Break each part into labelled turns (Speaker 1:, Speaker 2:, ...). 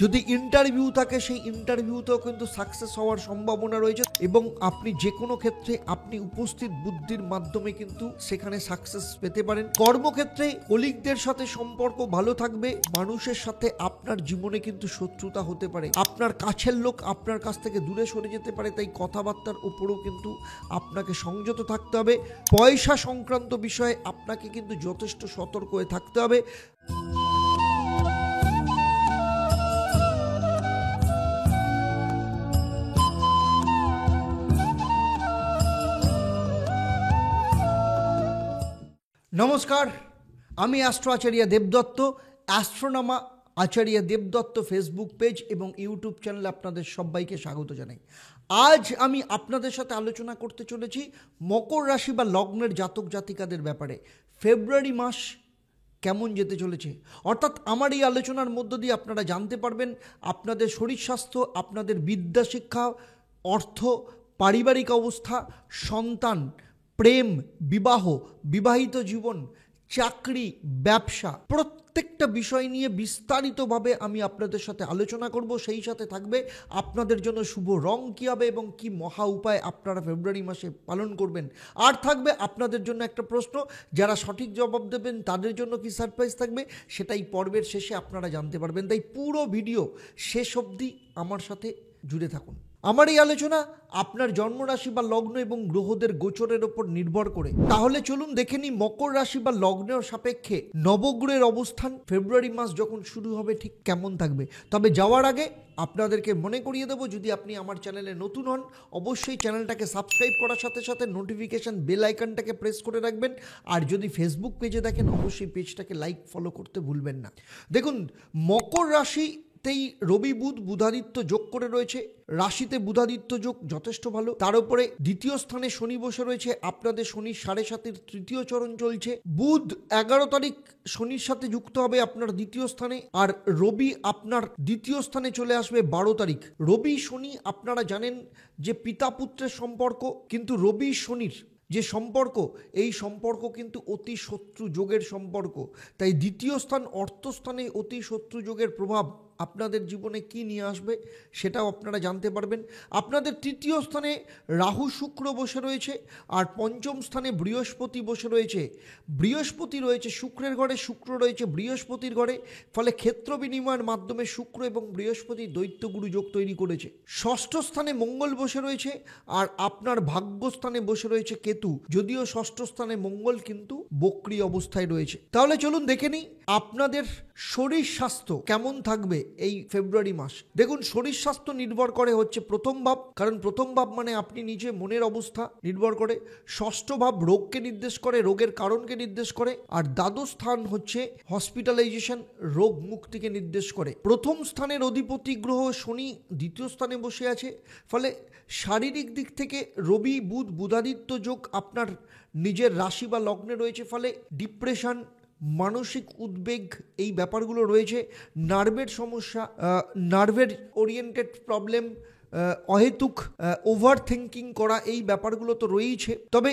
Speaker 1: যদি ইন্টারভিউ থাকে সেই ইন্টারভিউতেও কিন্তু সাকসেস হওয়ার সম্ভাবনা রয়েছে এবং আপনি যে কোনো ক্ষেত্রে আপনি উপস্থিত বুদ্ধির মাধ্যমে কিন্তু সেখানে সাকসেস পেতে পারেন। কর্মক্ষেত্রে কলিগদের সাথে সম্পর্ক ভালো থাকবে। মানুষের সাথে আপনার জীবনে কিন্তু শত্রুতা হতে পারে, আপনার কাছের লোক আপনার কাছ থেকে দূরে সরে যেতে পারে, তাই কথাবার্তার উপরেও কিন্তু আপনাকে সংযত থাকতে হবে। পয়সা সংক্রান্ত বিষয়ে আপনাকে কিন্তু যথেষ্ট সতর্ক হয়ে থাকতে হবে। নমস্কার, আমি অ্যাস্ট্রো আচার্য দেবদত্ত। অ্যাস্ট্রোনমা আচার্য দেবদত্ত ফেসবুক পেজ এবং ইউটিউব চ্যানেলে আপনাদের সবাইকে স্বাগত জানাই। আজ আমি আপনাদের সাথে আলোচনা করতে চলেছি মকর রাশি বা লগ্নের জাতক জাতিকাদের ব্যাপারে। ফেব্রুয়ারি মাস কেমন যেতে চলেছে, অর্থাৎ আমার এই আলোচনার মধ্য দিয়ে আপনারা জানতে পারবেন আপনাদের শরীর স্বাস্থ্য, আপনাদের বিদ্যা শিক্ষা, অর্থ, পারিবারিক অবস্থা, সন্তান, প্রেম, বিবাহ, বিবাহিত জীবন, চাকরি, ব্যবসা, প্রত্যেকটা বিষয় নিয়ে বিস্তারিতভাবে আমি আপনাদের সাথে আলোচনা করব। সেই সাথে থাকবে আপনাদের জন্য শুভ রং কী হবে এবং কি মহা উপায় আপনারা ফেব্রুয়ারি মাসে পালন করবেন। আর থাকবে আপনাদের জন্য একটা প্রশ্ন, যারা সঠিক জবাব দেবেন তাদের জন্য কি সারপ্রাইজ থাকবে সেটাই পর্বের শেষে আপনারা জানতে পারবেন। তাই পুরো ভিডিও শেষ অবধি আমার সাথে জুড়ে থাকুন। আমার এই আলোচনা আপনার জন্মরাশি বা লগ্ন এবং গ্রহদের গোচরের ওপর নির্ভর করে। তাহলে চলুন দেখে নিই মকর রাশি বা লগ্নের সাপেক্ষে নবগ্রহের অবস্থান ফেব্রুয়ারি মাস যখন শুরু হবে ঠিক কেমন থাকবে। তবে যাওয়ার আগে আপনাদেরকে মনে করিয়ে দেবো, যদি আপনি আমার চ্যানেলে নতুন হন অবশ্যই চ্যানেলটাকে সাবস্ক্রাইব করার সাথে সাথে নোটিফিকেশান বেল আইকনটাকে প্রেস করে রাখবেন। আর যদি ফেসবুক পেজে দেখেন অবশ্যই পেজটাকে লাইক ফলো করতে ভুলবেন না। দেখুন, মকর রাশি রবি বুধ বুধাদিত্য যোগ করে রয়েছে। রাশিতে বুধাদিত্য যোগ যথেষ্ট ভালো। তার উপরে দ্বিতীয় স্থানে শনি বসে রয়েছে। আপনাদের শনির 7.5 তৃতীয় চরণ চলছে। বুধ 11 তারিখ শনির সাথে যুক্ত হবে আপনার দ্বিতীয় স্থানে, আর রবি আপনার দ্বিতীয় স্থানে চলে আসবে 12 তারিখ। রবি শনি আপনারা জানেন যে পিতা পুত্রের সম্পর্ক, কিন্তু রবি শনির যে সম্পর্ক, এই সম্পর্ক কিন্তু অতি শত্রু যোগের সম্পর্ক। তাই দ্বিতীয় স্থান অর্থস্থানে অতি শত্রু যোগের প্রভাব আপনাদের জীবনে কি নিয়ে আসবে সেটাও আপনারা জানতে পারবেন। আপনাদের তৃতীয় স্থানে রাহু শুক্র বসে রয়েছে, আর পঞ্চম স্থানে বৃহস্পতি বসে রয়েছে। বৃহস্পতি রয়েছে শুক্রের ঘরে, শুক্র রয়েছে বৃহস্পতির ঘরে। ফলে ক্ষেত্র বিনিময়ের মাধ্যমে শুক্র এবং বৃহস্পতি দৈত্যগুরু যোগ তৈরি করেছে। ষষ্ঠ স্থানে মঙ্গল বসে রয়েছে, আর আপনার ভাগ্যস্থানে বসে রয়েছে কেতু। যদিও ষষ্ঠ স্থানে মঙ্গল কিন্তু বক্রী অবস্থায় রয়েছে। তাহলে চলুন দেখে নিই আপনাদের শরীর স্বাস্থ্য কেমন থাকবে এই ফেব্রুয়ারি মাস। দেখুন, শরীর স্বাস্থ্য নির্ভর করে হচ্ছে প্রথম ভাব, কারণ প্রথম ভাব মানে আপনি নিজে মনের অবস্থা নির্ভর করে। ষষ্ঠ ভাব রোগকে নির্দেশ করে, রোগের কারণকে নির্দেশ করে। আর দ্বাদশ স্থান হচ্ছে হসপিটালাইজেশন, রোগ মুক্তিকে নির্দেশ করে। প্রথম স্থানের অধিপতি গ্রহ শনি দ্বিতীয় স্থানে বসে আছে। ফলে শারীরিক দিক থেকে রবি বুধ বুধাদিত্য যোগ আপনার নিজের রাশি বা লগ্নে রয়েছে। ফলে ডিপ্রেশন, মানসিক উদ্বেগ, এই ব্যাপারগুলো রয়েছে। নার্ভের সমস্যা, নার্ভের ওরিয়েন্টেড প্রবলেম, অহেতুক ওভার থিঙ্কিং করা, এই ব্যাপারগুলো তো রয়েইছে। তবে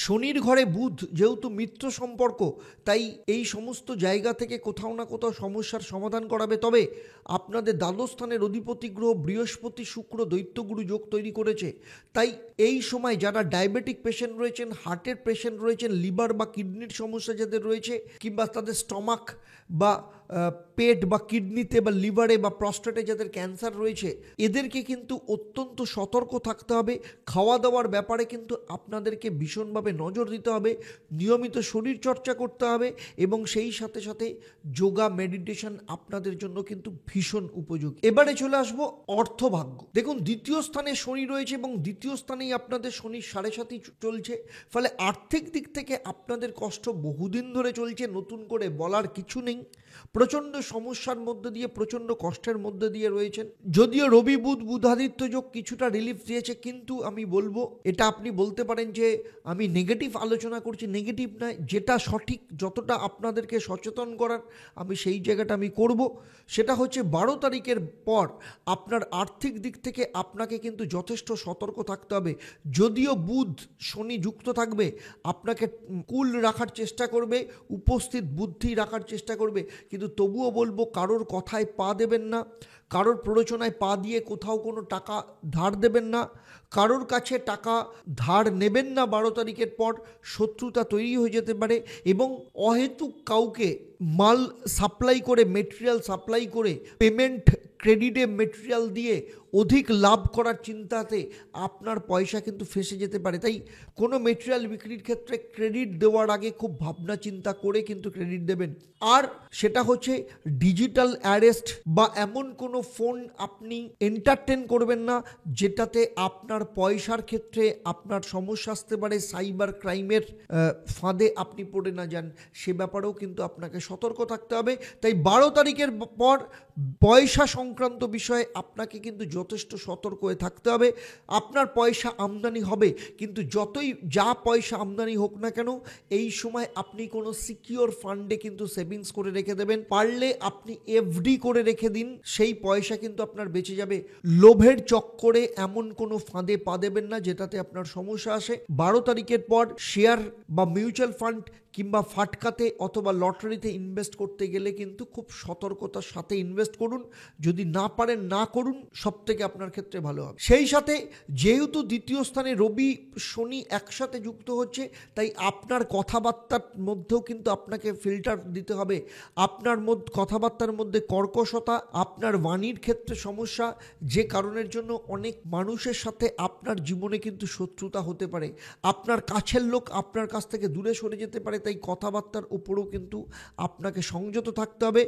Speaker 1: শনির ঘরে বুধ যেহেতু মিত্র সম্পর্ক, তাই এই সমস্ত জায়গা থেকে কোথাও না কোথাও সমস্যার সমাধান করাবে। তবে আপনাদের দ্বাদশ স্থানের অধিপতি গ্রহ বৃহস্পতি শুক্র দৈত্যগুরু যোগ তৈরি করেছে। তাই এই সময় যারা ডায়াবেটিক পেশেন্ট রয়েছেন, হার্টের পেশেন্ট রয়েছেন, লিভার বা কিডনির সমস্যা যাদের রয়েছে, কিংবা তাদের স্টমাক বা পেট বা কিডনিতে বা লিভারে বা প্রস্টেটে যাদের ক্যান্সার রয়েছে, এদেরকে কিন্তু অত্যন্ত সতর্ক থাকতে হবে। খাওয়া দাওয়ার ব্যাপারে কিন্তু আপনাদেরকে ভীষণভাবে নজর দিতে হবে। নিয়মিত শরীর চর্চা করতে হবে এবং সেই সাথে সাথে যোগা মেডিটেশন আপনাদের জন্য কিন্তু ভীষণ উপযোগী। এবারে চলে আসবো অর্থভাগ্য। দেখুন, দ্বিতীয় স্থানে শনি রয়েছে এবং দ্বিতীয় স্থানেই আপনাদের শনির 7.5 চলছে। ফলে আর্থিক দিক থেকে আপনাদের কষ্ট বহুদিন ধরে চলছে, নতুন করে বলার কিছু নেই। প্রচণ্ড সমস্যার মধ্যে দিয়ে, প্রচণ্ড কষ্টের মধ্যে দিয়ে রয়েছেন। যদিও রবি বুধ বুধাদিত্য যোগ কিছুটা রিলিফ দিয়েছে, কিন্তু আমি বলবো, এটা আপনি বলতে পারেন যে আমি নেগেটিভ আলোচনা করছি, নেগেটিভ নয়, যেটা সঠিক, যতটা আপনাদেরকে সচেতন করার আমি সেই জায়গাটা আমি করব। সেটা হচ্ছে 12 তারিখের পর আপনার আর্থিক দিক থেকে আপনাকে কিন্তু যথেষ্ট সতর্ক থাকতে হবে। যদিও বুধ শনি যুক্ত থাকবে, আপনাকে কুল রাখার চেষ্টা করবে, উপস্থিত বুদ্ধি রাখার চেষ্টা করবে, কিন্তু তবুও বলবো কারোর কথায় পা দেবেন না, কারোর প্ররোচনায় পা দিয়ে কোথাও কোনো টাকা ধার দেবেন না, কারোর কাছে টাকা ধার নেবেন না। 12 তারিখের পর শত্রুতা তৈরি হয়ে যেতে পারে এবং অহেতুক কাউকে মাল সাপ্লাই করে, মেটেরিয়াল সাপ্লাই করে, পেমেন্ট ক্রেডিটে মেটেরিয়াল দিয়ে অধিক লাভ করার চিন্তাতে আপনার পয়সা কিন্তু ফেঁসে যেতে পারে। তাই কোনো মেটেরিয়াল বিক্রির ক্ষেত্রে ক্রেডিট দেওয়ার আগে খুব ভাবনা চিন্তা করে কিন্তু ক্রেডিট দেবেন। আর সেটা হচ্ছে ডিজিটাল অ্যারেস্ট বা এমন কোনো ফোন আপনি এন্টারটেন করবেন না যেটাতে আপনার পয়সার ক্ষেত্রে আপনার সমস্যা আসতে পারে, সাইবার ক্রাইমের ফাঁদে আপনি পড়ে না যান, সে ব্যাপারেও কিন্তু আপনাকে সতর্ক থাকতে হবে। তাই 12 তারিখের পর পয়সা সংক্রান্ত বিষয়ে আপনাকে কিন্তু যথেষ্ট সতর্ক হয়ে থাকতে হবে। আপনার পয়সা আমদানি হবে, কিন্তু যতই যা পয়সা আমদানি হোক না কেন এই সময় আপনি কোনো সিকিওর ফান্ডে কিন্তু সেভিংস করে রেখে দেবেন। পারলে আপনি এফডি করে রেখে দিন, সেই পয়সা কিন্তু আপনার বেঁচে যাবে। লোভের চক্করে এমন কোনো ফাঁদে পা দেবেন না যেটাতে আপনার সমস্যা আসে। 12 তারিখের পর শেয়ার বা মিউচুয়াল ফান্ড কিংবা ফাটকাতে অথবা লটারিতে ইনভেস্ট করতে গেলে কিন্তু খুব সতর্কতার সাথে ইনভেস্ট করুন। যদি না পারেন না করুন, সব থেকে আপনার ক্ষেত্রে ভালো হবে। সেই সাথে যেহেতু দ্বিতীয় স্থানে রবি শনি একসাথে যুক্ত হচ্ছে, তাই আপনার কথাবার্তার মধ্যেও কিন্তু আপনাকে ফিল্টার দিতে হবে। আপনার কথাবার্তার মধ্যে কর্কশতা, আপনার বাণীর ক্ষেত্রে সমস্যা, যে কারণের জন্য অনেক মানুষের সাথে আপনার জীবনে কিন্তু শত্রুতা হতে পারে। আপনার কাছের লোক আপনার কাছ থেকে দূরে সরে যেতে পারে। তাই কথাবার্তার উপরেও কিন্তু আপনাকে সংযত থাকতে হবে।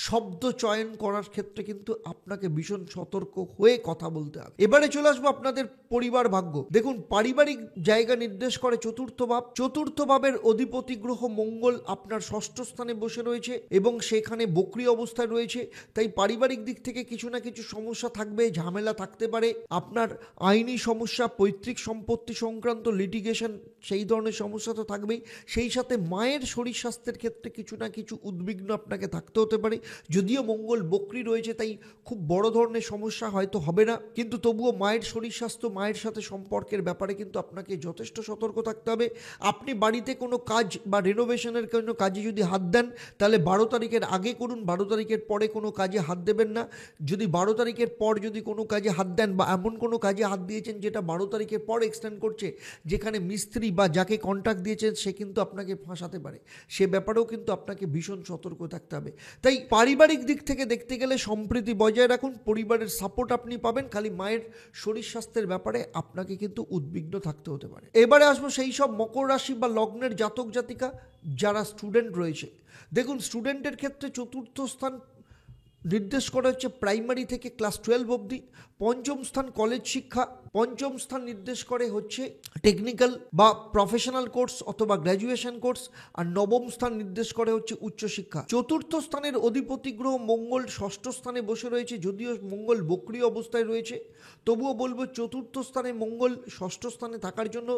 Speaker 1: শব্দ চয়ন করার ক্ষেত্রে কিন্তু আপনাকে ভীষণ সতর্ক হয়ে কথা বলতে হবে। এবারে চলে আসবো আপনাদের পরিবার ভাগ্য। দেখুন, পারিবারিক জায়গা নির্দেশ করে চতুর্থ ভাব। চতুর্থ ভাবের অধিপতি গ্রহ মঙ্গল আপনার ষষ্ঠ স্থানে বসে রয়েছে এবং সেখানে বক্রী অবস্থায় রয়েছে। তাই পারিবারিক দিক থেকে কিছু না কিছু সমস্যা থাকবে, ঝামেলা থাকতে পারে। আপনার আইনি সমস্যা, পৈতৃক সম্পত্তি সংক্রান্ত লিটিগেশন, সেই ধরনের সমস্যা তো থাকবেই। সেই সাথে মায়ের শরীর স্বাস্থ্যের ক্ষেত্রে কিছু না কিছু উদ্বিগ্ন আপনাকে থাকতে হতে পারে। যদিও মঙ্গল বক্রী রয়েছে, তাই খুব বড় ধরনের সমস্যা হয়তো হবে না, কিন্তু তবুও মায়ের শরীর স্বাস্থ্য, মায়ের সাথে সম্পর্কের ব্যাপারে কিন্তু আপনাকে যথেষ্ট সতর্ক থাকতে হবে। আপনি বাড়িতে কোনো কাজ বা রেনোভেশনের কোনো কাজে যদি হাত দেন, তাহলে 12 তারিখের আগে করুন, 12 তারিখের পরে কোনো কাজে হাত দেবেন না। যদি 12 তারিখের পর যদি কোনো কাজে হাত দেন বা এমন কোনো কাজে হাত দিয়েছেন যেটা 12 তারিখের পর এক্সটেন্ড করছে, যেখানে মিস্ত্রি বা যাকে কন্ট্রাক্ট দিয়েছেন সে কিন্তু আপনাকে ফাঁসাতে পারে, সে ব্যাপারেও কিন্তু আপনাকে ভীষণ সতর্ক থাকতে হবে। তাই পারিবারিক দিক থেকে দেখতে গেলে সম্প্রীতি বজায় রাখুন, পরিবারের সাপোর্ট আপনি পাবেন। খালি মায়ের শরীর স্বাস্থ্যের ব্যাপারে আপনাকে কিন্তু উদ্বিগ্ন থাকতে হতে পারে। এবারে আসবো সেই সব মকর রাশি বা লগ্নের জাতক জাতিকা যারা স্টুডেন্ট রয়েছে। দেখুন, স্টুডেন্টের ক্ষেত্রে চতুর্থ স্থান নির্দেশ করা হচ্ছে প্রাইমারি থেকে ক্লাস 12 অবধি। পঞ্চম স্থান কলেজ শিক্ষা। পঞ্চম স্থান নির্দেশ করে হচ্ছে টেকনিক্যাল বা প্রফেশনাল কোর্স অথবা গ্র্যাজুয়েশন কোর্স। আর নবম স্থান নির্দেশ করে হচ্ছে উচ্চশিক্ষা। চতুর্থ স্থানের অধিপতি গ্রহ মঙ্গল ষষ্ঠ স্থানে বসে রয়েছে। যদিও মঙ্গল বক্রী অবস্থায় রয়েছে, তবুও বলবো চতুর্থ স্থানে মঙ্গল ষষ্ঠ স্থানে থাকার জন্য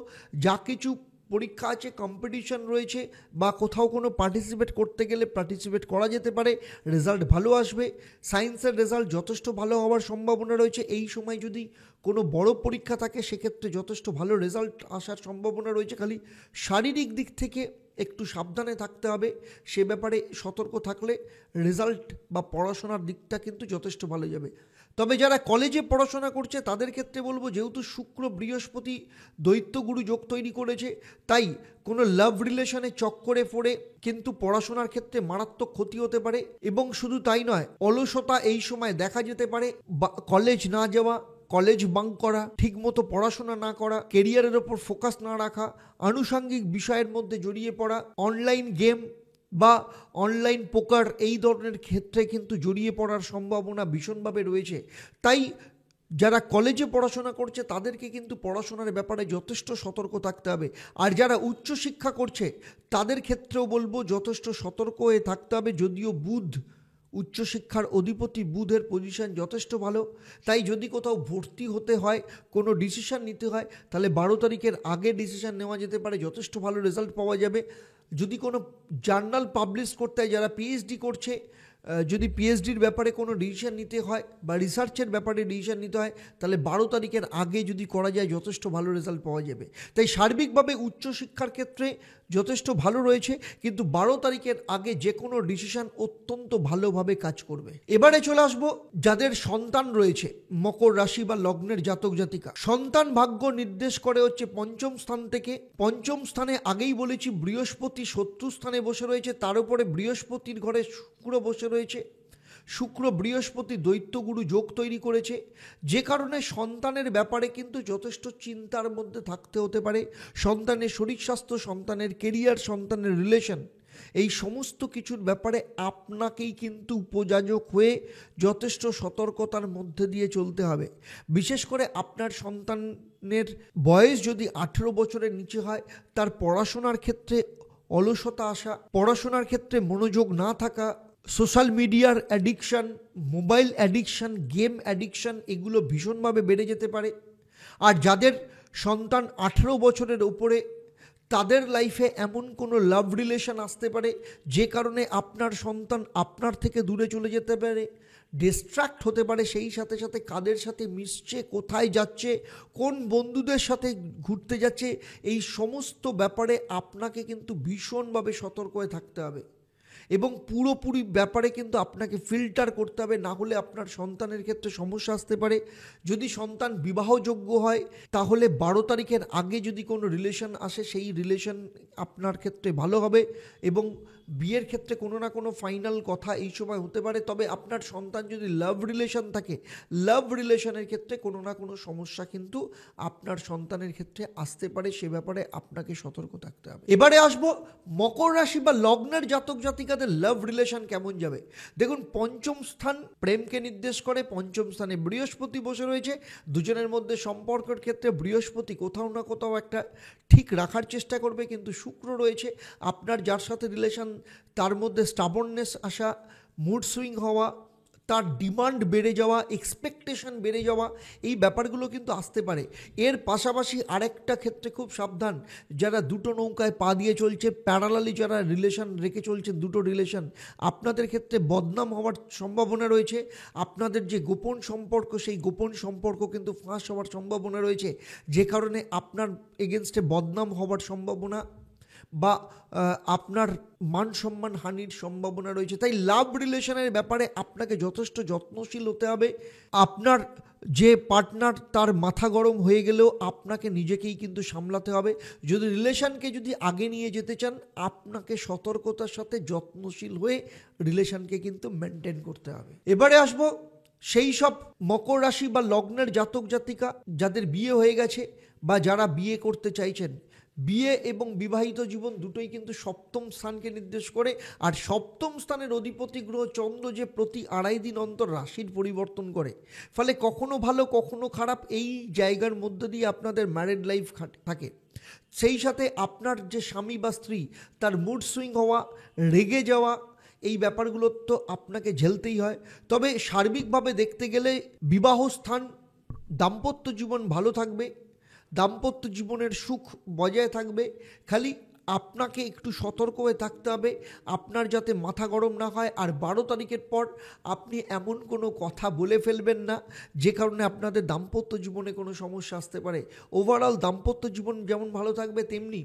Speaker 1: যা কিছু পরীক্ষা আছে, কম্পিটিশন রয়েছে বা কোথাও কোনো পার্টিসিপেট করতে গেলে পার্টিসিপেট করা যেতে পারে, রেজাল্ট ভালো আসবে। সায়েন্সের রেজাল্ট যথেষ্ট ভালো হওয়ার সম্ভাবনা রয়েছে। এই সময় যদি কোনো বড় পরীক্ষা থাকে সেক্ষেত্রে যথেষ্ট ভালো রেজাল্ট আসার সম্ভাবনা রয়েছে। খালি শারীরিক দিক থেকে একটু সাবধানে থাকতে হবে, সে ব্যাপারে সতর্ক থাকলে রেজাল্ট বা পড়াশোনার দিকটা কিন্তু যথেষ্ট ভালো যাবে। তবে যারা কলেজে পড়াশোনা করছে তাদের ক্ষেত্রে বলবো, যেহেতু শুক্র বৃহস্পতি দৈত্যগুরু যোগ তৈরি করেছে, তাই কোনো লাভ রিলেশনে চক্করে পড়ে কিন্তু পড়াশোনার ক্ষেত্রে মারাত্মক ক্ষতি হতে পারে। এবং শুধু তাই নয়, অলসতা এই সময় দেখা যেতে পারে। কলেজ না যাওয়া, কলেজ বাঙ্ক করা, ঠিকমতো পড়াশোনা না করা, কেরিয়ারের ওপর ফোকাস না রাখা, আনুষঙ্গিক বিষয়ের মধ্যে জড়িয়ে পড়া, অনলাইন গেম বা অনলাইন পোকার এই ধরনের ক্ষেত্রে কিন্তু জড়িয়ে পড়ার সম্ভাবনা ভীষণভাবে রয়েছে। তাই যারা কলেজে পড়াশোনা করছে তাদেরকে কিন্তু পড়াশোনার ব্যাপারে যথেষ্ট সতর্ক থাকতে হবে। আর যারা উচ্চশিক্ষা করছে তাদের ক্ষেত্রেও বলবো যথেষ্ট সতর্ক হয়ে থাকতে হবে। যদিও বুধ, উচ্চশিক্ষার অধিপতি বুধের পজিশন যথেষ্ট ভালো, তাই যদি কোথাও ভর্তি হতে হয়, কোনো ডিসিশন নিতে হয়, তাহলে 12 তারিখের আগে ডিসিশন নেওয়া যেতে পারে, যথেষ্ট ভালো রেজাল্ট পাওয়া যাবে। যদি কোনো জার্নাল পাবলিশ করতে হয়, যারা পিএইচডি করছে যদি পিএইচডির ব্যাপারে কোনো ডিসিশন নিতে হয় বা রিসার্চের ব্যাপারে ডিসিশন নিতে হয়, তাহলে 12 তারিখের আগে যদি করা যায় যথেষ্ট ভালো রেজাল্ট পাওয়া যাবে। তাই সার্বিকভাবে উচ্চশিক্ষার ক্ষেত্রে যথেষ্ট ভালো রয়েছে, কিন্তু 12 তারিখের আগে যে কোনো ডিসিশন অত্যন্ত ভালোভাবে কাজ করবে। এবারে চলে আসবো যাদের সন্তান রয়েছে, মকর রাশি বা লগ্নের জাতক জাতিকা। সন্তান ভাগ্য নির্দেশ করে হচ্ছে পঞ্চম স্থান থেকে। পঞ্চম স্থানে আগেই বলেছি বৃহস্পতি শত্রু স্থানে বসে রয়েছে, তার উপরে বৃহস্পতির ঘরে শুক্র বসে রয়েছে। শুক্র বৃহস্পতি দৈত্যগুরু যোগ তৈরি করেছে, যে কারণে সন্তানের ব্যাপারে কিন্তু যথেষ্ট চিন্তার মধ্যে থাকতে হতে পারে। সন্তানের শরীর স্বাস্থ্য, সন্তানের কেরিয়ার, সন্তানের রিলেশন, এই সমস্ত কিছুর ব্যাপারে আপনাকেই কিন্তু উপযাজক হয়ে যথেষ্ট সতর্কতার মধ্যে দিয়ে চলতে হবে। বিশেষ করে আপনার সন্তানের বয়স যদি 18 বছরের নিচে হয়, তার পড়াশোনার ক্ষেত্রে অলসতা আসা, পড়াশোনার ক্ষেত্রে মনোযোগ না থাকা, সোশ্যাল মিডিয়ার addiction, mobile addiction, game addiction, এগুলো ভীষণভাবে বেড়ে যেতে পারে। আর যাদের সন্তান 18 বছরের উপরে, তাদের লাইফে এমন কোনো লাভ রিলেশন আসতে পারে যে কারণে আপনার সন্তান আপনার থেকে দূরে চলে যেতে পারে, ডিস্ট্র্যাক্ট হতে পারে। সেই সাথে সাথে কাদের সাথে মিশছে, কোথায় যাচ্ছে, কোন বন্ধুদের সাথে ঘুরতে যাচ্ছে, এই সমস্ত ব্যাপারে আপনাকে কিন্তু ভীষণভাবে সতর্ক হয়ে থাকতে হবে এবং পুরোপুরি ব্যাপারে কিন্তু আপনাকে ফিল্টার করতে হবে, না হলে আপনার সন্তানের ক্ষেত্রে সমস্যা আসতে পারে। যদি সন্তান বিবাহযোগ্য হয়, তাহলে 12 তারিখের আগে যদি কোনো রিলেশন আসে, সেই রিলেশন আপনার ক্ষেত্রে ভালো হবে এবং বিয়ের ক্ষেত্রে কোনো না কোনো ফাইনাল কথা এই সময় হতে পারে। তবে আপনার সন্তান যদি লাভ রিলেশন থাকে, লাভ রিলেশনের ক্ষেত্রে কোনো না কোনো সমস্যা কিন্তু আপনার সন্তানের ক্ষেত্রে আসতে পারে, সে ব্যাপারে আপনাকে সতর্ক থাকতে হবে। এবারে আসবো মকর রাশি বা লগ্নের জাতক জাতিকাদের লাভ রিলেশন কেমন যাবে। দেখুন, পঞ্চম স্থান প্রেমকে নির্দেশ করে, পঞ্চম স্থানে বৃহস্পতি বসে রয়েছে। দুজনের মধ্যে সম্পর্কের ক্ষেত্রে বৃহস্পতি কোথাও না কোথাও একটা ঠিক রাখার চেষ্টা করবে, কিন্তু শুক্র রয়েছে। আপনার যার সাথে রিলেশন, তার মধ্যে স্টাবননেস আসা, মুড সুইং হওয়া, তার ডিমান্ড বেড়ে যাওয়া, এক্সপেকটেশন বেড়ে যাওয়া, এই ব্যাপারগুলো কিন্তু আসতে পারে। এর পাশাপাশি আরেকটা ক্ষেত্রে খুব সাবধান, যারা দুটো নৌকায় পা দিয়ে চলছে, প্যারালালি যারা রিলেশন রেখে চলছে, দুটো রিলেশন, আপনাদের ক্ষেত্রে বদনাম হওয়ার সম্ভাবনা রয়েছে। আপনাদের যে গোপন সম্পর্ক, সেই গোপন সম্পর্ক কিন্তু ফাঁস হওয়ার সম্ভাবনা রয়েছে, যে কারণে আপনার এগেনস্টে বদনাম হওয়ার সম্ভাবনা বা আপনার মান সম্মান হানির সম্ভাবনা রয়েছে। তাই লাভ রিলেশনের ব্যাপারে আপনাকে যথেষ্ট যত্নশীল হতে হবে। আপনার যে পার্টনার, তার মাথা গরম হয়ে গেলেও আপনাকে নিজেকেই কিন্তু সামলাতে হবে। যদি রিলেশনকে যদি আগে নিয়ে যেতে চান, আপনাকে সতর্কতার সাথে যত্নশীল হয়ে রিলেশনকে কিন্তু মেনটেন করতে হবে। এবারে আসবো সেই সব মকর রাশি বা লগ্নের জাতক জাতিকা যাদের বিয়ে হয়ে গেছে বা যারা বিয়ে করতে চাইছেন। বিয়ে এবং বিবাহিত জীবন দুটোই কিন্তু সপ্তম স্থানকে নির্দেশ করে। আর সপ্তম স্থানের অধিপতি গ্রহ চন্দ্র যে প্রতি 2.5 দিন অন্তর রাশির পরিবর্তন করে, ফলে কখনো ভালো কখনো খারাপ এই জায়গার মধ্যে দিয়ে আপনাদের ম্যারিড লাইফ থাকে। সেই সাথে আপনার যে স্বামী বা স্ত্রী, তার মুড সুইং হওয়া, রেগে যাওয়া, এই ব্যাপারগুলো তো আপনাকে ঝেলতেই হয়। তবে সার্বিকভাবে দেখতে গেলে বিবাহ স্থান, দাম্পত্য জীবন ভালো থাকবে, দাম্পত্য জীবনের সুখ বজায় থাকবে। খালি আপনাকে একটু সতর্ক হয়ে থাকতে হবে, আপনার যাতে মাথা গরম না হয়। আর 12 তারিখের পর আপনি এমন কোনো কথা বলে ফেলবেন না যে কারণে আপনাদের দাম্পত্য জীবনে কোনো সমস্যা আসতে পারে। ওভারঅল দাম্পত্য জীবন যেমন ভালো থাকবে, তেমনি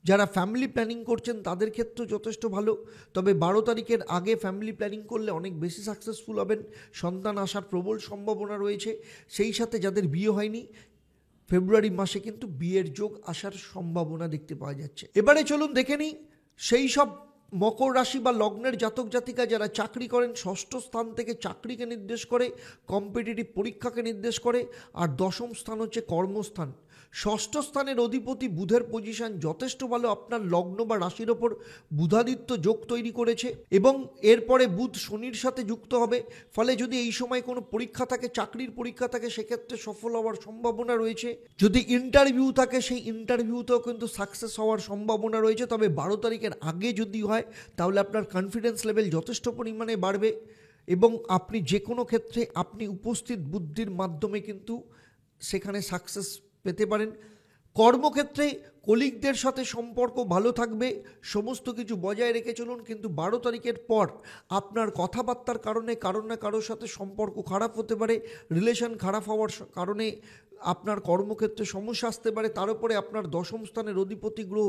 Speaker 1: যারা ফ্যামিলি প্ল্যানিং করছেন তাদের ক্ষেত্রেও যথেষ্ট ভালো। তবে 12 তারিখের আগে ফ্যামিলি প্ল্যানিং করলে অনেক বেশি সাকসেসফুল হবেন, সন্তান আসার প্রবল সম্ভাবনা রয়েছে। সেই সাথে যাদের বিয়ে হয়নি, ফেব্রুয়ারি মাসে কিন্তু বিয়ের যোগ আসার সম্ভাবনা দেখতে পাওয়া যাচ্ছে। এবারে চলুন দেখে নিই সেই সব মকর রাশি বা লগ্নের জাতক জাতিকা যারা চাকরি করেন। ষষ্ঠ স্থান থেকে চাকরিকে নির্দেশ করে, কম্পিটিটিভ পরীক্ষাকে নির্দেশ করে। আর দশম স্থান হচ্ছে কর্মস্থান। ষষ্ঠ স্থানের অধিপতি বুধের পজিশন যথেষ্ট ভালো, আপনার লগ্ন বা রাশির ওপর বুধাদিত্য যোগ তৈরি করেছে এবং এরপরে বুধ শনির সাথে যুক্ত হবে। ফলে যদি এই সময় কোনো পরীক্ষা থাকে, চাকরির পরীক্ষা থাকে, সেক্ষেত্রে সফল হওয়ার সম্ভাবনা রয়েছে। যদি ইন্টারভিউ থাকে, সেই ইন্টারভিউতেও কিন্তু সাকসেস হওয়ার সম্ভাবনা রয়েছে। তবে 12 তারিখের আগে যদি হয়, তাহলে আপনার কনফিডেন্স লেভেল যথেষ্ট পরিমাণে বাড়বে এবং আপনি যে কোনো ক্ষেত্রে আপনি উপস্থিত বুদ্ধির মাধ্যমে কিন্তু সেখানে সাকসেস পেতে পারেন। কর্মক্ষেত্রে কলিগদের সাথে সম্পর্ক ভালো থাকবে, সমস্ত কিছু বজায় রেখে চলুন। কিন্তু 12 তারিখের পর আপনার কথাবার্তার কারণে কারো না কারোর সাথে সম্পর্ক খারাপ হতে পারে, রিলেশন খারাপ হওয়ার কারণে আপনার কর্মক্ষেত্রে সমস্যা আসতে পারে। তার উপরে আপনার দশম স্থানের অধিপতি গ্রহ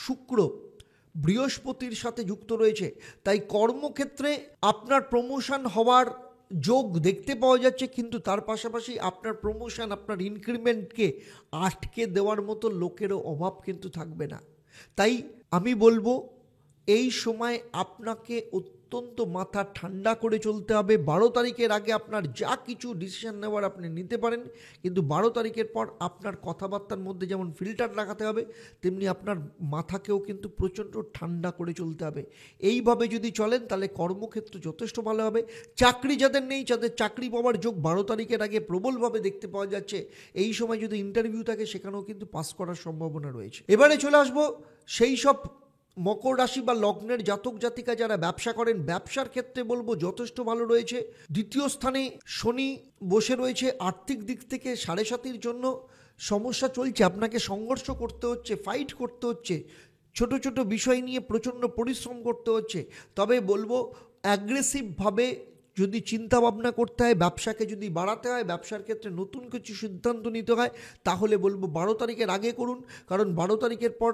Speaker 1: শুক্র বৃহস্পতির সাথে যুক্ত রয়েছে, তাই কর্মক্ষেত্রে আপনার প্রমোশন হওয়ার যোগ দেখতে পাওয়া যাচ্ছে, কিন্তু তার পাশাপাশি আপনার প্রমোশন, আপনার ইনক্রিমেন্টকে আটকে দেওয়ার মতো লোকেরও অভাব কিন্তু থাকবে না। তাই আমি বলবো এই সময় আপনাকে অত্যন্ত মাথা ঠান্ডা করে চলতে হবে। 12 তারিখের আগে আপনার যা কিছু ডিসিশন নেওয়ার আপনি নিতে পারেন, কিন্তু 12 তারিখের পর আপনার কথাবার্তার মধ্যে যেমন ফিল্টার লাগাতে হবে, তেমনি আপনার মাথাকেও কিন্তু প্রচণ্ড ঠান্ডা করে চলতে হবে। এইভাবে যদি চলেন তাহলে কর্মক্ষেত্র যথেষ্ট ভালো হবে। চাকরি যাদের নেই, যাদের চাকরি পাওয়ার যোগ 12 তারিখের আগে প্রবলভাবে দেখতে পাওয়া যাচ্ছে, এই সময় যদি ইন্টারভিউ থাকে সেখানেও কিন্তু পাস করার সম্ভাবনা রয়েছে। এবারে চলে আসবো সেই সব মকর রাশি বা লগ্নের জাতক জাতিকা যারা ব্যবসা করেন। ব্যবসার ক্ষেত্রে বলবো যথেষ্ট ভালো রয়েছে। দ্বিতীয় স্থানে শনি বসে রয়েছে। আর্থিক দিক থেকে 7.5-এর জন্য সমস্যা চলছে, আপনাকে সংঘর্ষ করতে হচ্ছে, ফাইট করতে হচ্ছে, ছোট ছোট বিষয় নিয়ে প্রচণ্ড পরিশ্রম করতে হচ্ছে। তবে বলবো অ্যাগ্রেসিভভাবে যদি চিন্তা ভাবনা করতে হয়, ব্যবসাকে যদি বাড়াতে হয়, ব্যবসার ক্ষেত্রে নতুন কিছু সিদ্ধান্ত নিতে হয়, তাহলে বলবো 12 তারিখের আগে করুন। কারণ 12 তারিখের পর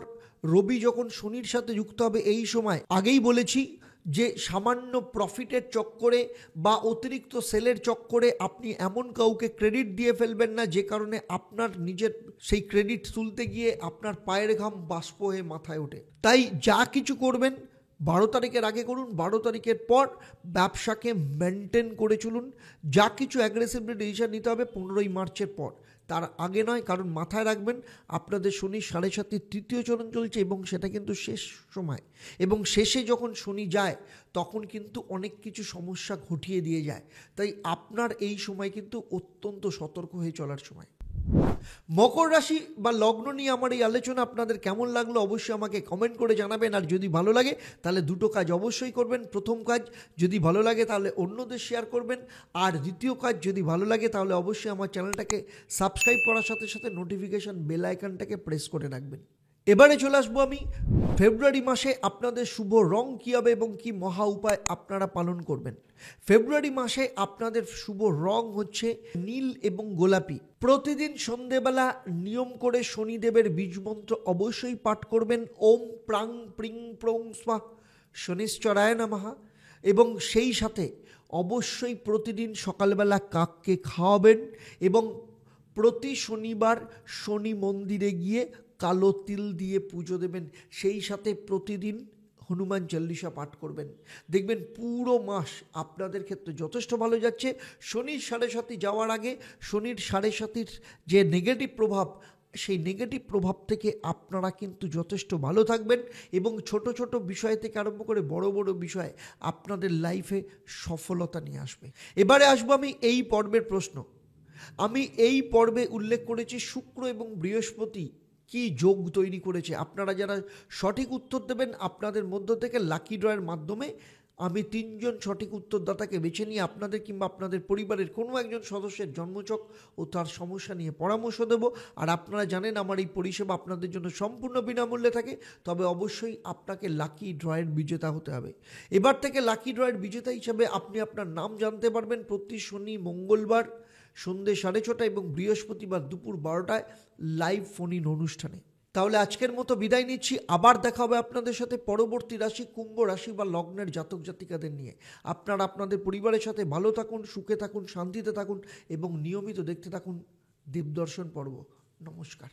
Speaker 1: রবি যখন শনির সাথে যুক্ত হবে, এই সময় আগেই বলেছি যে সামান্য প্রফিটের চক্করে বা অতিরিক্ত সেলের চক্করে আপনি এমন কাউকে ক্রেডিট দিয়ে ফেলবেন না, যে কারণে আপনার নিজের সেই ক্রেডিট তুলতে গিয়ে আপনার পায়ের ঘাম বাষ্প হয়ে মাথায় ওঠে। তাই যা কিছু করবেন 12 তারিখের আগে করুন। 12 তারিখের পর ব্যবসাকে মেনটেন করে চলুন। যা কিছু অ্যাগ্রেসিভলি ডিসিশন নিতে হবে 15ই মার্চের পর, তার আগে নয়। কারণ মাথায় রাখবেন আপনাদের শনি 7.5 তৃতীয় চরণ চলছে এবং সেটা কিন্তু শেষ সময়, এবং শেষে যখন শনি যায় তখন কিন্তু অনেক কিছু সমস্যা ঘটিয়ে দিয়ে যায়। তাই আপনার এই সময় কিন্তু অত্যন্ত সতর্ক হয়ে চলার সময়। মকর রাশি বা লগ্ন নিয়ে আমার এই আলোচনা আপনাদের কেমন লাগলো অবশ্যই আমাকে কমেন্ট করে জানাবেন। আর যদি ভালো লাগে তাহলে দুটো কাজ অবশ্যই করবেন। প্রথম কাজ, যদি ভালো লাগে তাহলে অন্যদের শেয়ার করবেন। আর দ্বিতীয় কাজ, যদি ভালো লাগে তাহলে অবশ্যই আমার চ্যানেলটাকে সাবস্ক্রাইব করার সাথে সাথে নোটিফিকেশন বেল আইকনটাকে প্রেস করে রাখবেন। এবারে চলে আসবো আমি ফেব্রুয়ারি মাসে আপনাদের শুভ রং কী হবে এবং কি মহা উপায় আপনারা পালন করবেন। ফেব্রুয়ারি মাসে আপনাদের শুভ রং হচ্ছে নীল এবং গোলাপি। প্রতিদিন সন্ধেবেলা নিয়ম করে শনিদেবের বীজমন্ত্র অবশ্যই পাঠ করবেন, ওম প্রাং প্রিং প্রং স্বাহ শনিশ্চরায় নমঃ। এবং সেই সাথে অবশ্যই প্রতিদিন সকালবেলা কাককে খাওয়াবেন এবং প্রতি শনিবার শনি মন্দিরে গিয়ে কালো তিল দিয়ে পুজো দেবেন। সেই সাথে প্রতিদিন হনুমান চল্লিশা পাঠ করবেন। দেখবেন পুরো মাস আপনাদের ক্ষেত্রে যথেষ্ট ভালো যাচ্ছে। শনির 7.5 যাওয়ার আগে শনির 7.5 যে নেগেটিভ প্রভাব, সেই নেগেটিভ প্রভাব থেকে আপনারা কিন্তু যথেষ্ট ভালো থাকবেন এবং ছোট ছোট বিষয় থেকে আরম্ভ করে বড় বড় বিষয় আপনাদের লাইফে সফলতা নিয়ে আসবে। এবারে আসবো আমি এই পর্বের প্রশ্ন। আমি এই পর্বে উল্লেখ করেছি শুক্র এবং বৃহস্পতি কি যোগ তৈরি করেছে। আপনারা যারা সঠিক উত্তর দেবেন, আপনাদের মধ্য থেকে লাকি ড্রয়ের মাধ্যমে আমি 3 জন সঠিক উত্তরদাতাকে বেছে নিয়ে আপনাদের কিংবা আপনাদের পরিবারের কোনো একজন সদস্যের জন্মছক ও তার সমস্যা নিয়ে পরামর্শ দেব। আর আপনারা জানেন আমার এই পরিষেবা আপনাদের জন্য সম্পূর্ণ বিনামূল্যে থাকে। তবে অবশ্যই আপনাকে লাকি ড্রয়ের বিজেতা হতে হবে। এবার থেকে লাকি ড্রয়ের বিজেতা হিসাবে আপনি আপনার নাম জানতে পারবেন প্রতি শনি মঙ্গলবার সন্ধ্যে 6:30 এবং বৃহস্পতিবার দুপুর 12টায় লাইভ ফোন ইন অনুষ্ঠানে। তাহলে আজকের মতো বিদায় নিচ্ছি। আবার দেখা হবে আপনাদের সাথে পরবর্তী রাশি কুম্ভ রাশি বা লগ্নের জাতক জাতিকাদের নিয়ে। আপনারা আপনাদের পরিবারের সাথে ভালো থাকুন, সুখে থাকুন, শান্তিতে থাকুন এবং নিয়মিত দেখতে থাকুন দেবদর্শন পর্ব। নমস্কার।